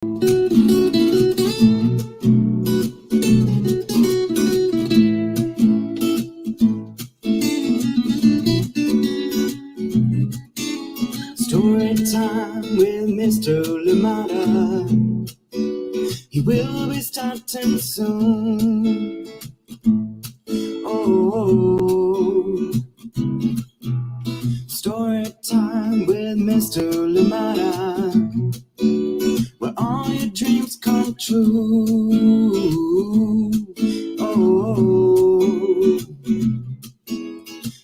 Story time with Mr. Lamada. He will be starting soon. Oh, story time with Mr. Lamada, where all your dreams come true. Oh,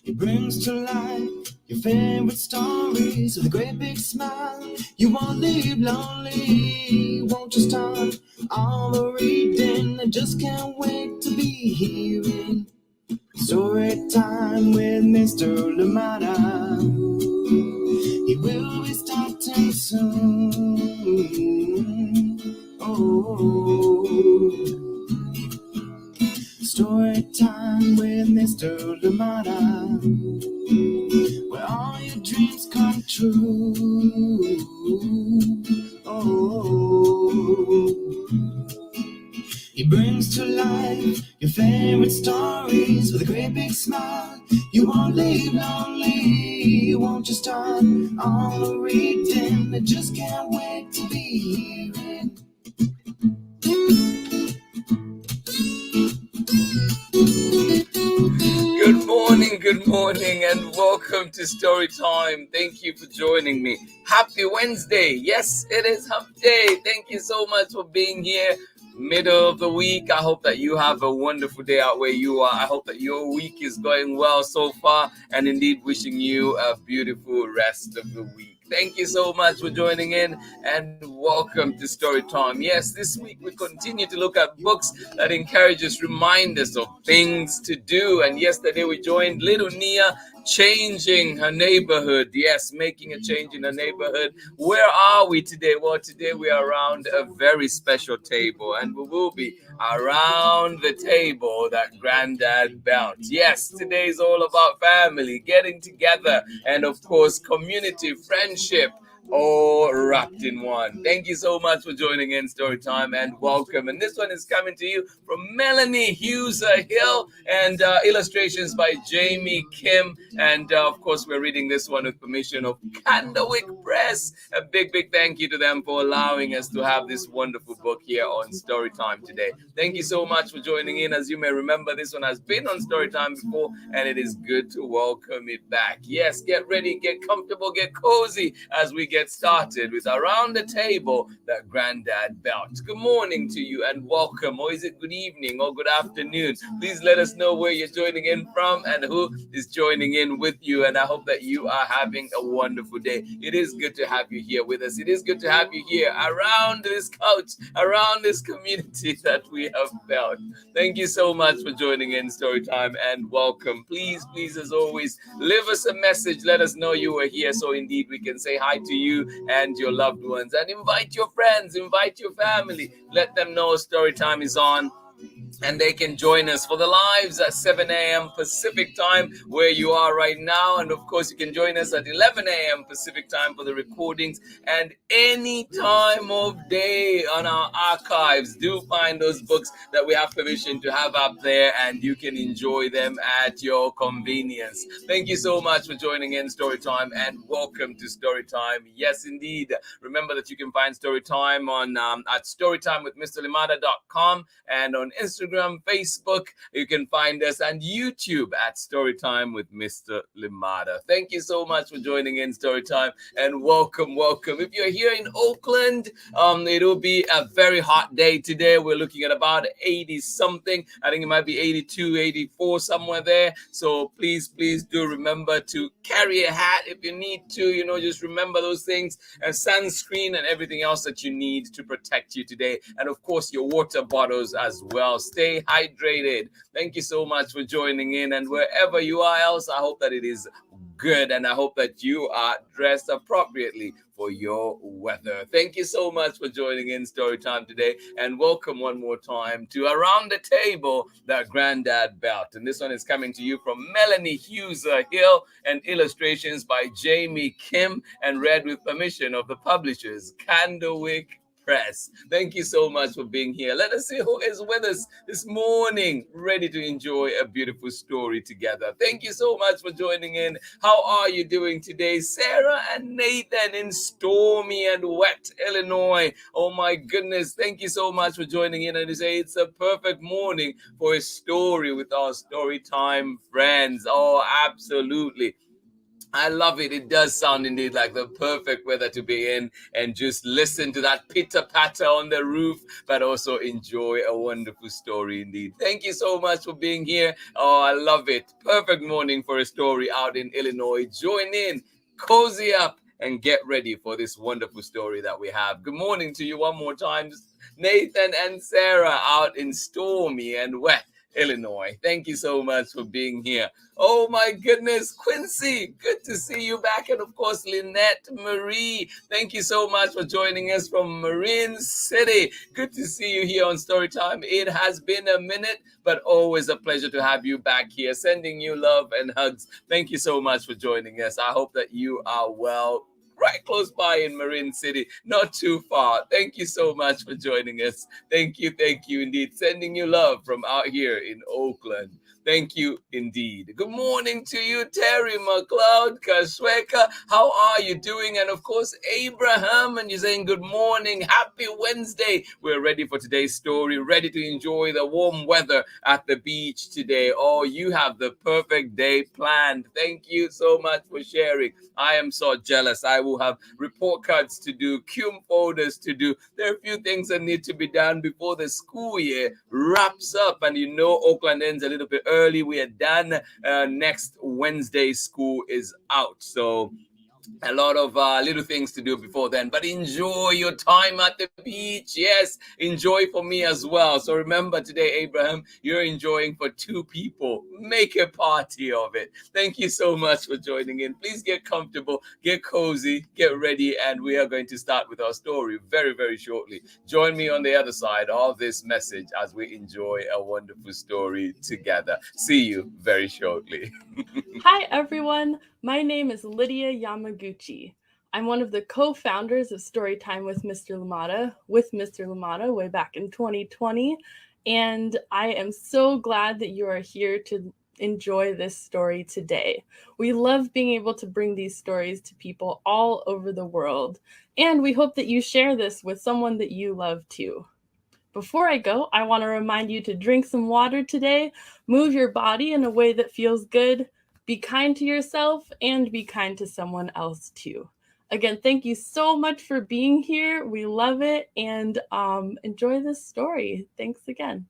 he brings to life your favorite stories with a great big smile. You won't leave lonely, won't you start all the reading? I just can't wait to be hearing story time with Mr. Lamada. He will be starting soon. Oh, story time with Mr. Lamada, where all your dreams come true. Oh, he brings to life your favorite stories with a great big smile. You won't leave lonely, won't you start all the reading? I just can't wait to be hearing. Good morning, and welcome to Story Time. Thank you for joining me. Happy Wednesday. Yes, it is Hump Day. Thank you so much for being here. Middle of the week. I hope that you have a wonderful day out where you are. I hope that your week is going well so far, and indeed wishing you a beautiful rest of the week. Thank you so much for joining in, and welcome to Story Time. Yes, this week we continue to look at books that encourage us, remind us of things to do. And yesterday we joined little Nia changing her neighborhood. Yes, making a change in her neighborhood. Where are we today? Well, today we are around a very special table, and we will be around the table that Granddad built. Yes, today is all about family, getting together, and of course, community, friendship, all wrapped in one. Thank you so much for joining in Storytime, and welcome. And this one is coming to you from Melanie HEUISER Hill, and illustrations by JAIME Kim. And of course, we're reading this one with permission of CANDLEWICK Press. A big thank you to them for allowing us to have this wonderful book here on Storytime today. Thank you so much for joining in. As you may remember, this one has been on Storytime before, and it is good to welcome it back. Yes, get ready, get comfortable, get cozy as we get started with Around the Table that Granddad built. Good morning to you and welcome, or is it good evening or good afternoon? Please let us know where you're joining in from and who is joining in with you, and I hope that you are having a wonderful day. It is good to have you here with us. It is good to have you here around this couch, around this community that we have built. Thank you so much for joining in Storytime, and welcome. Please, as always, leave us a message. Let us know you are here so indeed we can say hi to you and your loved ones, and invite your friends, invite your family. Let them know Storytime is on, and they can join us for the lives at 7 a.m. Pacific time where you are right now. And of course, you can join us at 11 a.m. Pacific time for the recordings, and any time of day on our archives. Do find those books that we have permission to have up there, and you can enjoy them at your convenience. Thank you so much for joining in Storytime, and welcome to Storytime. Yes, indeed. Remember that you can find Storytime on at storytimewithmrlimada.com, and on Instagram, Facebook, you can find us, and YouTube at Storytime with Mr. Limada. Thank you so much for joining in Storytime, and welcome. If you're here in Oakland, it'll be a very hot day today. We're looking at about 80 something. I think it might be 82, 84, somewhere there. So please do remember to carry a hat if you need to, just remember those things, and sunscreen and everything else that you need to protect you today. And of course, your water bottles as well. Stay hydrated. Thank you so much for joining in, and wherever you are else, I hope that it is good, and I hope that you are dressed appropriately for your weather. Thank you so much for joining in Storytime today, and welcome one more time to Around the Table that Granddad built. And this one is coming to you from Melanie HEUISER Hill, and illustrations by JAIME Kim, and read with permission of the publishers, Candlewick Press. Thank you so much for being here. Let us see who is with us this morning, ready to enjoy a beautiful story together. Thank you so much for joining in. How are you doing today? Sarah and Nathan in stormy and wet Illinois. Oh my goodness. Thank you so much for joining in. And to say it's a perfect morning for a story with our story time friends. Oh, absolutely. I love it. It does sound indeed like the perfect weather to be in and just listen to that pitter patter on the roof, but also enjoy a wonderful story indeed. Thank you so much for being here. Oh, I love it. Perfect morning for a story out in Illinois. Join in, cozy up, and get ready for this wonderful story that we have. Good morning to you one more time, Nathan and Sarah out in stormy and wet Illinois. Thank you so much for being here. Oh my goodness, Quincy, good to see you back. And of course, Lynette Marie, thank you so much for joining us from Marine City. Good to see you here on Storytime. It has been a minute, but always a pleasure to have you back here. Sending you love and hugs. Thank you so much for joining us. I hope that you are well. Right close by in Marin City, not too far. Thank you so much for joining us. Thank you indeed. Sending you love from out here in Oakland. Thank you indeed. Good morning to you, Terry McLeod Kasweka. How are you doing? And of course, Abraham, and you're saying good morning. Happy Wednesday. We're ready for today's story, ready to enjoy the warm weather at the beach today. Oh, you have the perfect day planned. Thank you so much for sharing. I am so jealous. I will have report cards to do, cum folders to do. There are a few things that need to be done before the school year wraps up. And you know, Oakland ends a little bit early. We are done. Next Wednesday, school is out. So a lot of little things to do before then, but enjoy your time at the beach. Yes, enjoy for me as well. So remember today, Abraham, you're enjoying for two people. Make a party of it. Thank you so much for joining in. Please get comfortable, get cozy, get ready, and we are going to start with our story very, very shortly. Join me on the other side of this message as we enjoy a wonderful story together. See you very shortly. Hi, everyone. My name is Lydia Yamaguchi. I'm one of the co-founders of Storytime with Mr. Lamata way back in 2020. And I am so glad that you are here to enjoy this story today. We love being able to bring these stories to people all over the world. And we hope that you share this with someone that you love too. Before I go, I want to remind you to drink some water today, move your body in a way that feels good, be kind to yourself, and be kind to someone else too. Again, thank you so much for being here. We love it, and enjoy this story. Thanks again.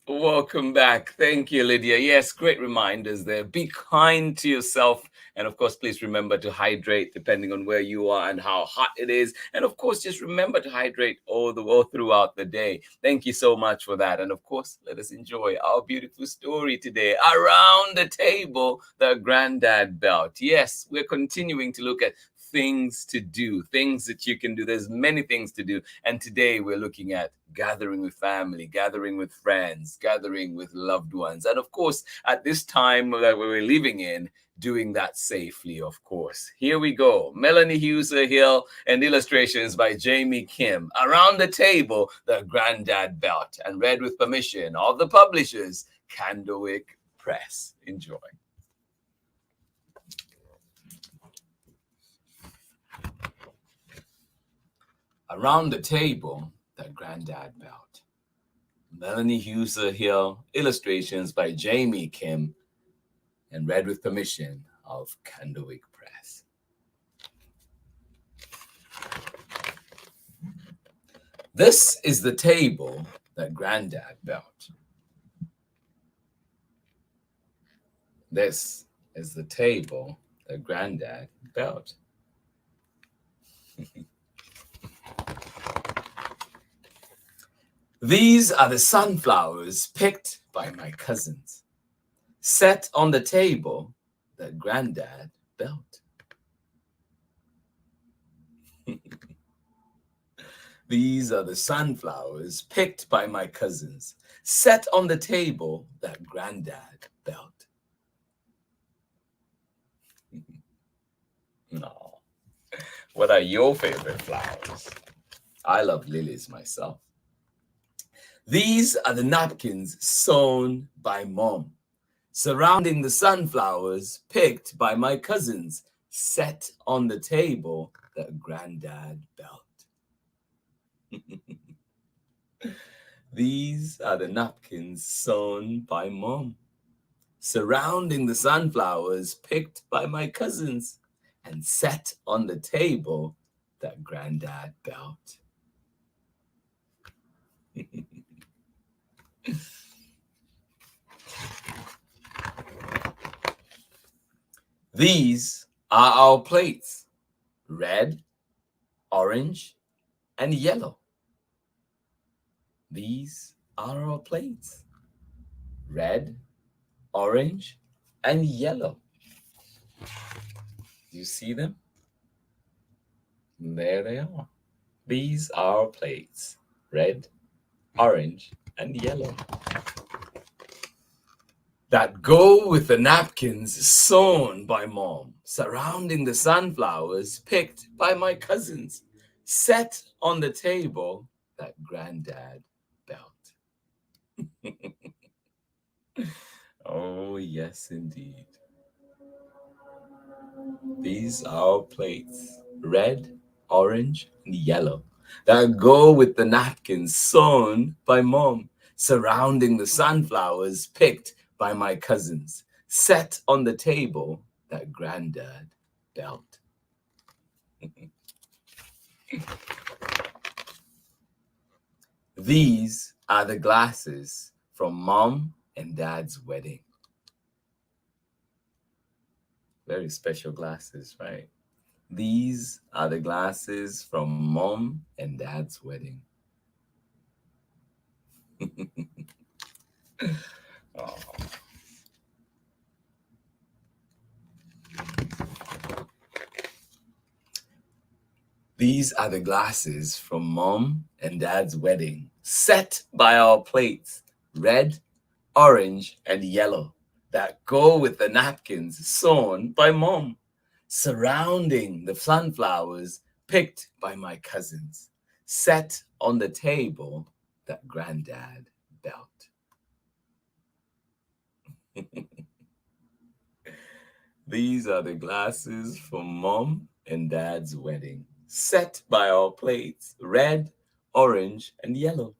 Welcome back. Thank you, Lydia. Yes, great reminders there. Be kind to yourself. And of course, please remember to hydrate depending on where you are and how hot it is. And of course, just remember to hydrate all throughout the day. Thank you so much for that. And of course, let us enjoy our beautiful story today. Around the table, the Granddad Belt. Yes, we're continuing to look at things to do, things that you can do. There's many things to do. And today we're looking at gathering with family, gathering with friends, gathering with loved ones. And of course, at this time that we're living in, doing that safely, of course. Here we go. Melanie Heuiser Hill and illustrations by JAIME Kim. Around the table, the Granddad Belt, and read with permission of the publishers, Candlewick Press. Enjoy. Around the table, the Granddad Belt. Melanie Heuiser Hill, illustrations by JAIME Kim, and read with permission of Candlewick Press. This is the table that Granddad built. This is the table that Granddad built. These are the sunflowers picked by my cousins, set on the table that Granddad built. These are the sunflowers picked by my cousins, set on the table that Granddad built. No. What are your favorite flowers? I love lilies myself. These are the napkins sewn by Mom, surrounding the sunflowers picked by my cousins, set on the table that Granddad built. These are the napkins sewn by Mom, surrounding the sunflowers picked by my cousins and set on the table that Granddad built. These are our plates, red, orange, and yellow. These are our plates, red, orange, and yellow. Do you see them? There they are. These are our plates, red, orange, and yellow, that go with the napkins sewn by Mom, surrounding the sunflowers picked by my cousins, set on the table that Granddad built. Oh, yes, indeed. These are our plates, red, orange, and yellow, that go with the napkins sewn by Mom, surrounding the sunflowers picked by my cousins, set on the table that Granddad built. These are the glasses from Mom and Dad's wedding. Very special glasses, right? These are the glasses from Mom and Dad's wedding. Oh. These are the glasses from Mom and Dad's wedding, set by our plates, red, orange, and yellow, that go with the napkins sewn by Mom, surrounding the sunflowers picked by my cousins, set on the table that Granddad built. These are the glasses from Mom and Dad's wedding, set by our plates, red, orange, and yellow,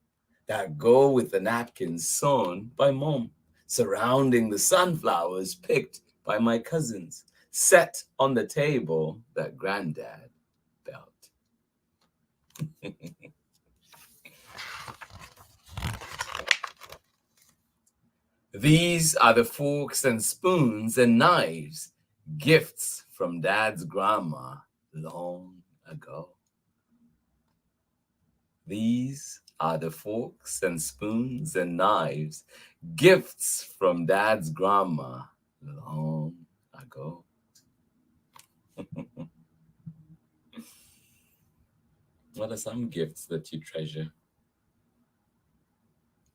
that go with the napkins sewn by Mom, surrounding the sunflowers picked by my cousins, set on the table that Granddad built. These are the forks and spoons and knives, gifts from Dad's grandma long ago. These are the forks and spoons and knives, gifts from Dad's grandma long ago. What are some gifts that you treasure?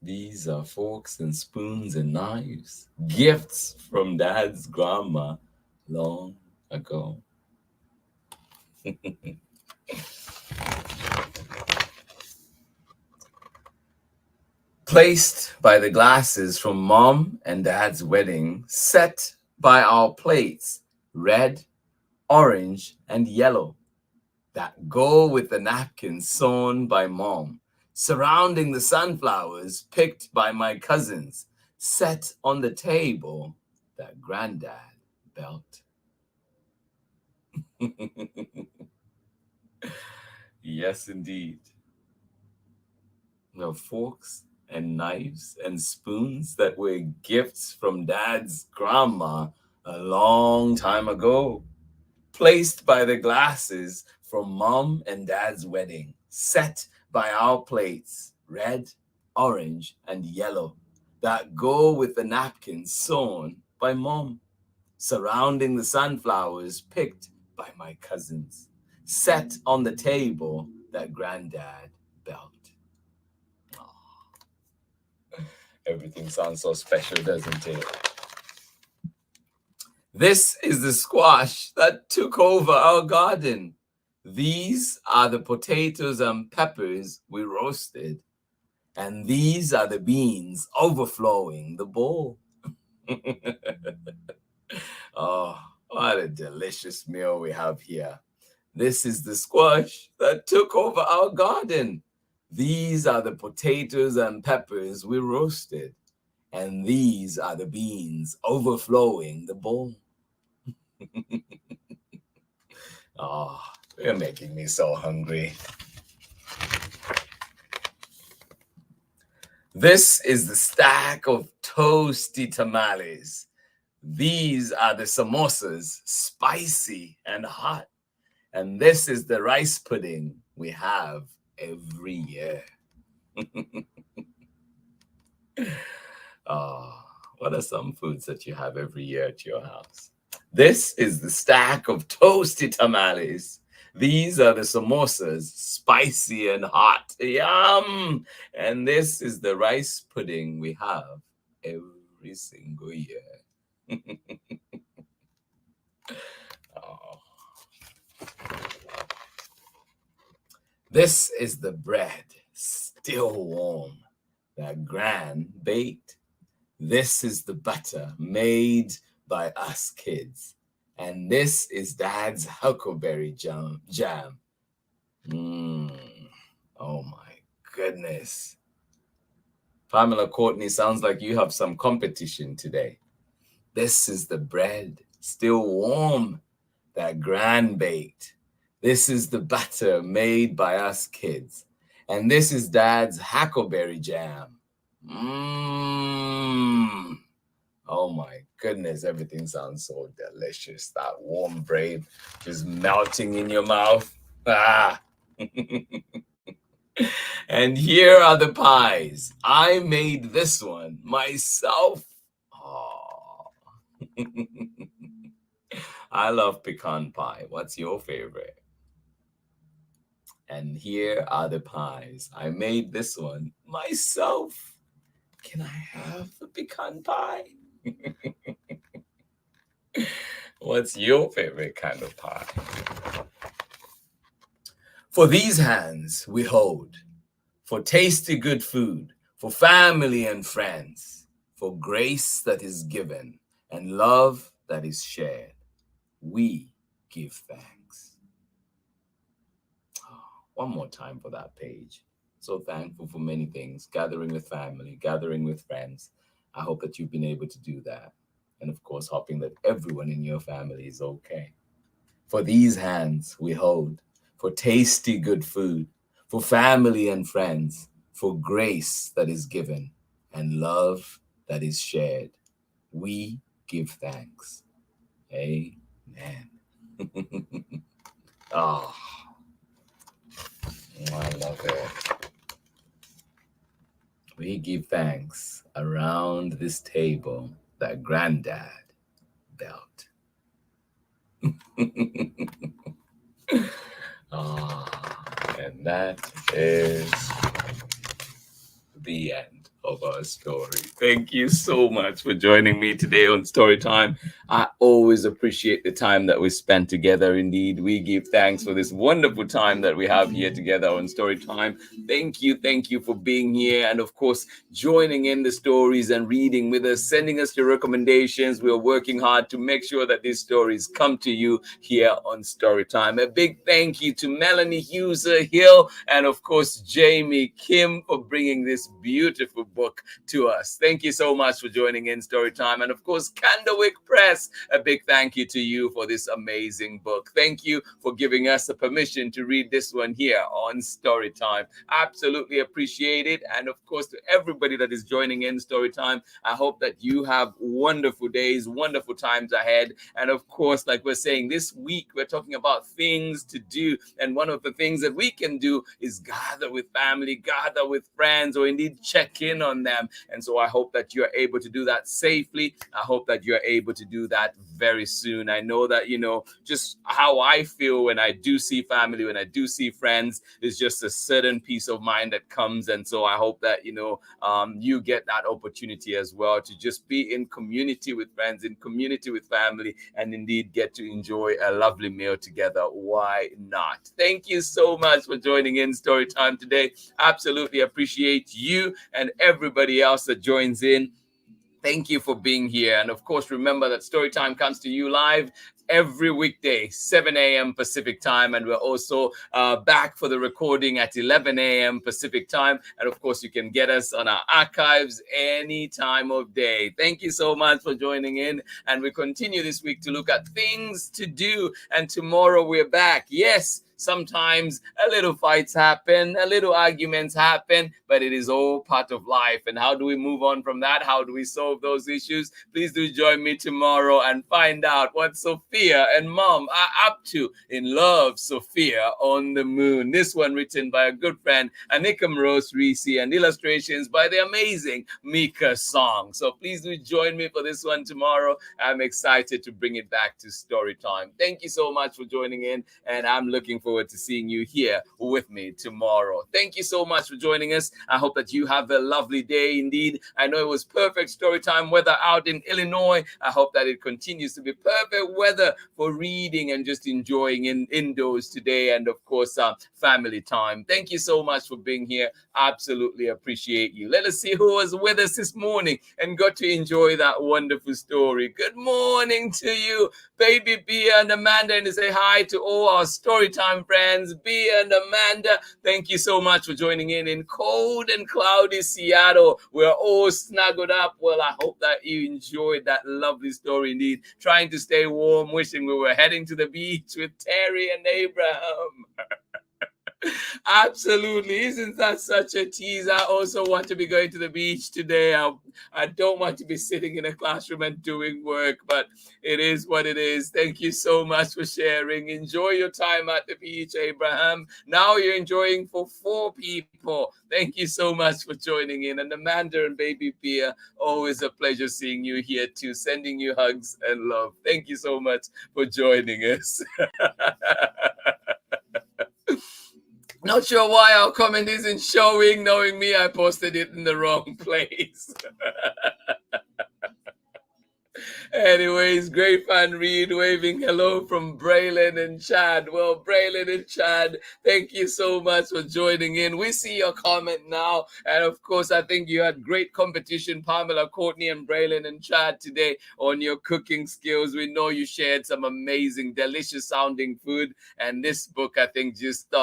These are forks and spoons and knives, gifts from Dad's grandma long ago. Placed by the glasses from Mom and Dad's wedding, set by our plates, red, orange, and yellow, that go with the napkins sewn by Mom, surrounding the sunflowers picked by my cousins, set on the table that Granddad built. Yes, indeed. The forks and knives and spoons that were gifts from Dad's grandma a long time ago, placed by the glasses from Mom and Dad's wedding, set by our plates, red, orange, and yellow, that go with the napkins sewn by Mom, surrounding the sunflowers picked by my cousins, set on the table that Granddad built. Everything sounds so special, doesn't it? This is the squash that took over our garden. These are the potatoes and peppers we roasted, and these are the beans overflowing the bowl. Oh, what a delicious meal we have here. This is the squash that took over our garden. These are the potatoes and peppers we roasted, and these are the beans overflowing the bowl. Oh, you're making me so hungry. This is the stack of toasty tamales. These are the samosas, spicy and hot. And this is the rice pudding we have every year. Oh, what are some foods that you have every year at your house? This is the stack of toasty tamales. These are the samosas, spicy and hot. Yum! And this is the rice pudding we have every single year. Oh. This is the bread, still warm, that Gran baked. This is the butter made by us kids. And this is Dad's huckleberry jam. Oh my goodness. Pamela Courtney, sounds like you have some competition today. This is the bread, still warm, that Gran baked. This is the butter made by us kids. And this is Dad's huckleberry jam. Oh my goodness, everything sounds so delicious. That warm bread just melting in your mouth. Ah. And here are the pies. I made this one myself. Oh. I love pecan pie. What's your favorite? And here are the pies. I made this one myself. Can I have the pecan pie? What's your favorite kind of pie? For these hands we hold, for tasty good food, for family and friends, for grace that is given and love that is shared, we give thanks. One more time for that page. So thankful for many things, gathering with family, gathering with friends. I hope that you've been able to do that. And of course, hoping that everyone in your family is okay. For these hands we hold, for tasty good food, for family and friends, for grace that is given and love that is shared. We give thanks. Amen. Oh, I love it. We give thanks around this table that Granddad built. And that is the end of our story. Thank you so much for joining me today on Storytime. I always appreciate the time that we spend together. Indeed, we give thanks for this wonderful time that we have here together on Storytime. Thank you for being here, and of course joining in the stories and reading with us, sending us your recommendations. We are working hard to make sure that these stories come to you here on Storytime. A big thank you to Melanie HEUISER Hill and of course JAIME Kim for bringing this beautiful book to us. Thank you so much for joining in Storytime, and of course CANDLEWICK Press, a big thank you to you for this amazing book. Thank you for giving us the permission to read this one here on Storytime. Absolutely appreciate it. And of course to everybody that is joining in Storytime, I hope that you have wonderful days, wonderful times ahead. And of course, like we're saying, this week we're talking about things to do, and one of the things that we can do is gather with family, gather with friends, or indeed check in on them. And so I hope that you're able to do that safely. I hope that you're able to do that very soon. I know that, just how I feel when I do see family, when I do see friends, is just a certain peace of mind that comes. And so I hope that, you get that opportunity as well to just be in community with friends, in community with family, and indeed get to enjoy a lovely meal together. Why not? Thank you so much for joining in Storytime today. Absolutely appreciate you and everybody else that joins in. Thank you for being here. And of course, remember that Storytime comes to you live every weekday, 7 a.m. Pacific time. And we're also back for the recording at 11 a.m. Pacific time. And of course, you can get us on our archives any time of day. Thank you so much for joining in. And we continue this week to look at things to do. And tomorrow we're back. Yes. Sometimes a little fights happen, a little arguments happen, but it is all part of life. And how do we move on from that? How do we solve those issues? Please do join me tomorrow and find out what Sophia and Mom are up to in Love, Sophia on the Moon. This one written by a good friend, Anikam Rose Reese, and illustrations by the amazing Mika Song. So please do join me for this one tomorrow. I'm excited to bring it back to Storytime. Thank you so much for joining in, and I'm looking forward to seeing you here with me tomorrow. Thank you so much for joining us. I hope that you have a lovely day indeed. I know it was perfect Storytime weather out in Illinois. I hope that it continues to be perfect weather for reading and just enjoying indoors today, and of course family time. Thank you so much for being here. Absolutely appreciate you. Let us see who was with us this morning and got to enjoy that wonderful story. Good morning to you, Baby Bia and Amanda, and to say hi to all our Storytime friends, Bia and Amanda. Thank you so much for joining in cold and cloudy Seattle. We're all snuggled up. Well, I hope that you enjoyed that lovely story indeed. Trying to stay warm, wishing we were heading to the beach with Terry and Abraham. Absolutely. Isn't that such a tease? I also want to be going to the beach today. I don't want to be sitting in a classroom and doing work, but it is what it is. Thank you so much for sharing. Enjoy your time at the beach, Abraham. Now you're enjoying for 4 people. Thank you so much for joining in. And Amanda and Baby Pia, always a pleasure seeing you here too. Sending you hugs and love. Thank you so much for joining us. Not sure why our comment isn't showing. Knowing me, I posted it in the wrong place. Anyways, great fan read, waving hello from Braylon and Chad. Well, Braylon and Chad, thank you so much for joining in. We see your comment now. And of course, I think you had great competition, Pamela, Courtney, and Braylon and Chad today on your cooking skills. We know you shared some amazing, delicious sounding food. And this book, I think, just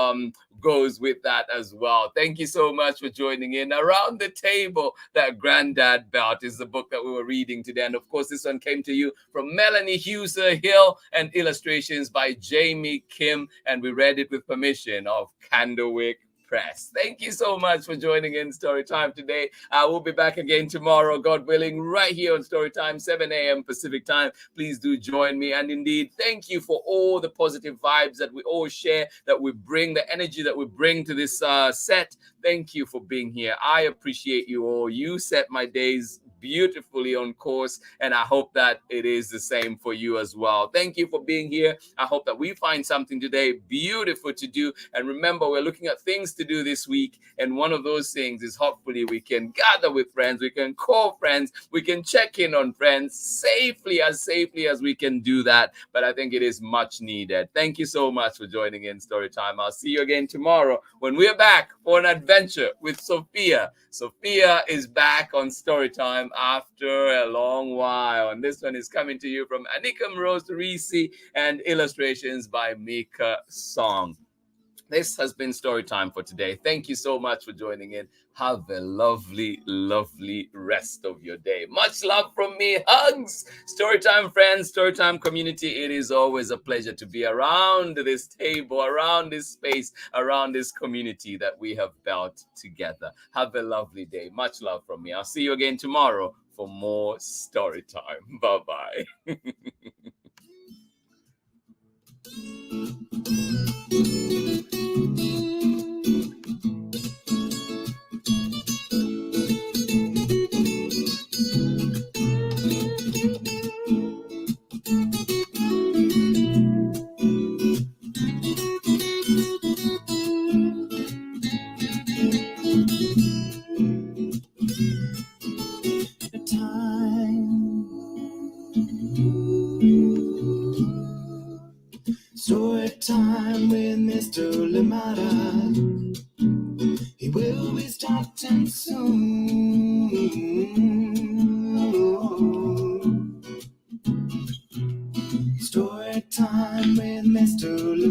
goes with that as well. Thank you so much for joining in. Around the Table, that Granddad Belt is the book that we were reading today. And of course, this one came to you from Melanie HEUISER Hill and illustrations by JAIME Kim. And we read it with permission of Candlewick Press. Thank you so much for joining in Storytime today. I will be back again tomorrow, God willing, right here on Storytime, 7 a.m. Pacific time. Please do join me. And indeed, thank you for all the positive vibes that we all share, that we bring, the energy that we bring to this set. Thank you for being here. I appreciate you all. You set my days beautifully on course, and I hope that it is the same for you as well. Thank you for being here. I hope that we find something today beautiful to do. And remember, we're looking at things to do this week, and one of those things is hopefully we can gather with friends, we can call friends, we can check in on friends safely as we can do that. But I think it is much needed. Thank you so much for joining in Storytime. I'll see you again tomorrow when we're back for an adventure with Sophia. Sophia is back on Storytime after a long while, and this one is coming to you from Anikam Rose Reese and illustrations by Mika Song. This has been Storytime for today. Thank you so much for joining in. Have a lovely, lovely rest of your day. Much love from me. Hugs. Storytime friends, Storytime community. It is always a pleasure to be around this table, around this space, around this community that we have built together. Have a lovely day. Much love from me. I'll see you again tomorrow for more Storytime. Bye-bye.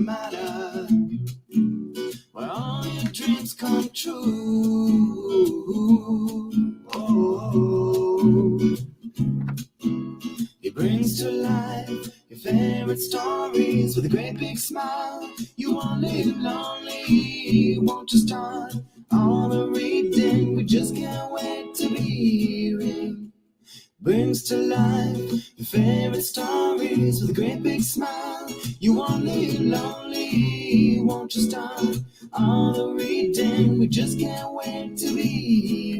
matter, where all your dreams come true. Oh, he brings to life your favorite stories with a great big smile. You won't live lonely, won't you start all the reading? We just can't wait to be hearing. Brings to life your favorite stories with a great big smile. You won't live lonely, won't you start all the reading? We just can't wait to be